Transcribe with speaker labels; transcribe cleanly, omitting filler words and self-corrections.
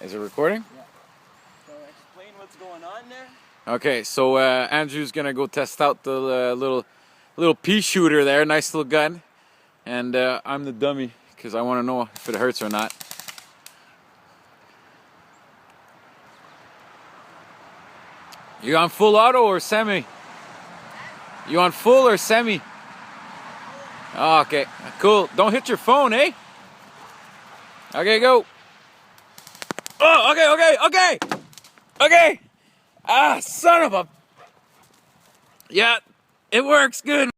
Speaker 1: Is it recording?
Speaker 2: Yeah. So explain what's going on there.
Speaker 1: Okay, so Andrew's gonna go test out the little pea shooter there. Nice little gun. And I'm the dummy because I want to know if it hurts or not. You on full auto or semi? You on full or semi? Oh, okay, cool. Don't hit your phone, eh? Okay, go. Oh, okay. Ah, son of a... Yeah, it works good.